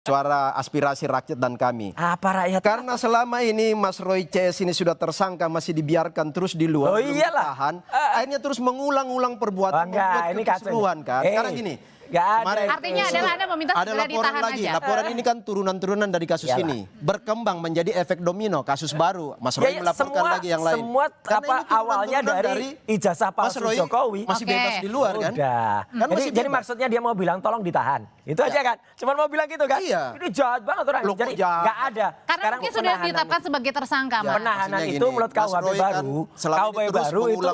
suara aspirasi rakyat dan kami. Apa rakyat? Karena selama ini Mas Roy CS ini sudah tersangka, masih dibiarkan terus di luar, belum ditahan, akhirnya terus mengulang-ulang perbuatan, membuat kekeseruan kan. Sekarang gini. Artinya adalah Anda meminta ada segera laporan ditahan lagi. aja. Laporan ini kan turunan-turunan dari kasus ini. Berkembang menjadi efek domino, kasus baru. Mas Roy melaporkan lagi yang lain. Semua awalnya dari ijazah palsu Jokowi. Masih bebas di luar kan? Udah. Jadi maksudnya dia mau bilang tolong ditahan. Itu aja kan? Cuma mau bilang gitu kan? Iya. Ini jahat banget orang. Jadi nggak ada. Karena mungkin sudah ditetapkan sebagai tersangka. Penahanan itu menurut KUHP baru. KUHP baru itu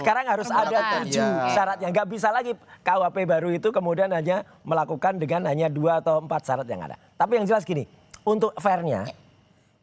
sekarang harus ada 7 syaratnya. Nggak bisa lagi KUHP baru itu kemudian hanya melakukan dengan hanya 2 atau 4 syarat yang ada. Tapi yang jelas gini, untuk fairnya,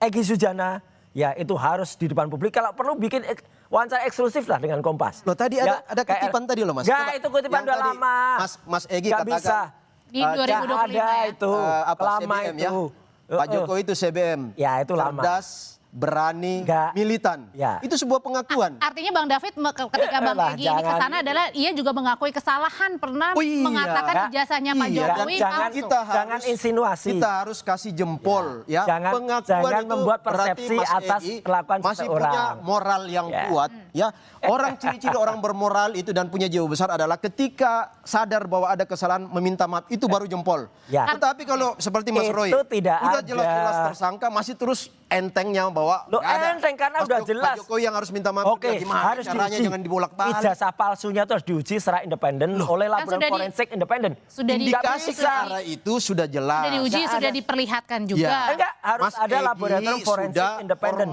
Egy Sujana ya itu harus di depan publik. Kalau perlu bikin wawancara eksklusif lah dengan Kompas. Loh tadi ada kutipan tadi loh Mas. Enggak, itu kutipan udah lama. Mas Egy katakan. Bisa. Di 2025 ada itu. Lama CBM, itu. Ya? Pak Jokowi itu CBM. Ya itu lama. Cerdas, berani, militan. Ya. Itu sebuah pengakuan. Artinya Bang David ketika Bang Egy ini ke sana adalah ia juga mengakui kesalahan pernah mengatakan ijazahnya Pak Jokowi palsu. Jangan insinuasi. Kita harus kasih jempol ya. Jangan membuat persepsi atas kelakuan masih seseorang. punya moral yang kuat ya. Orang ciri-ciri orang bermoral itu dan punya jiwa besar adalah ketika sadar bahwa ada kesalahan meminta maaf itu baru jempol. Ya. Tetapi kalau seperti Mas Roy udah jelas-jelas tersangka masih terus entengnya bahwa enteng karena udah jelas. Pak Jokowi yang harus minta maaf. Oke, harus caranya jangan dibolak-balik. Ijazah palsunya itu harus diuji secara independen oleh laboratorium forensik independen. Indikasi ke arah itu sudah jelas. Sudah diuji, sudah diperlihatkan juga. Enggak, harus ada laboratorium forensik independen.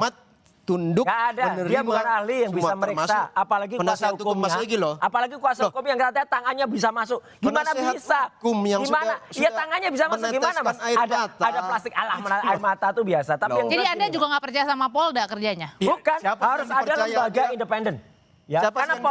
Tunduk ada, dia bukan ahli yang bisa meriksa, apalagi kuasa hukumnya. Apalagi kuasa hukum yang katanya tangannya bisa masuk. Gimana bisa? Gimana? Ya tangannya bisa masuk gimana Mas? Ada plastik air mata tuh biasa. Tapi yang jadi Anda juga nggak percaya sama Polda kerjanya? Bukan, harus ada lembaga independen. Ya, karena Polda